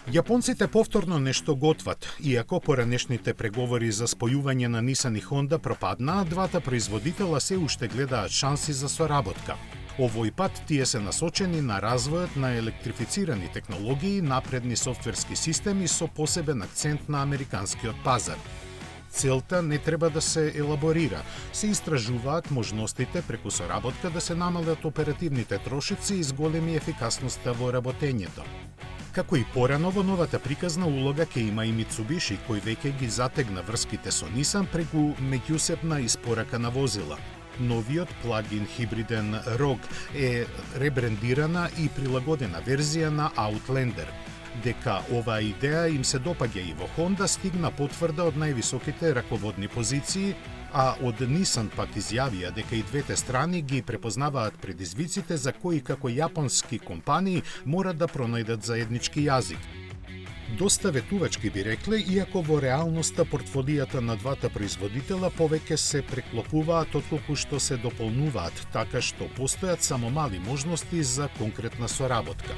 Јапонците повторно нешто готват, иако поранешните преговори за спојување на Nissan и Honda пропаднаа, двата производителя се уште гледаат шанси за соработка. Овој пат тие се насочени на развојот на електрифицирани технологии, напредни софтверски системи со посебен акцент на американскиот пазар. Целта не треба да се елаборира. Се истражуваат можностите преку соработка да се намалат оперативните трошици и зголеми ефикасноста во работењето. Како и порано, во новата приказна улога ќе има и Mitsubishi, кој веќе ги затегна врските со Nissan преку меѓусебна испорака на возила. Новиот плагин хибриден Rogue е ребрендирана и прилагодена верзија на Outlander. Дека оваа идеја им се допаѓа и во Honda стигна потврда од највисоките раководни позиции, а од Nissan пак изјавија дека и двете страни ги препознаваат предизвиците за кои како јапонски компании морат да пронајдат заеднички јазик. Доста ветувачки би рекле, иако во реалноста портфолијата на двата производителя повеќе се преклопуваат отколку што се дополнуваат, така што постојат само мали можности за конкретна соработка.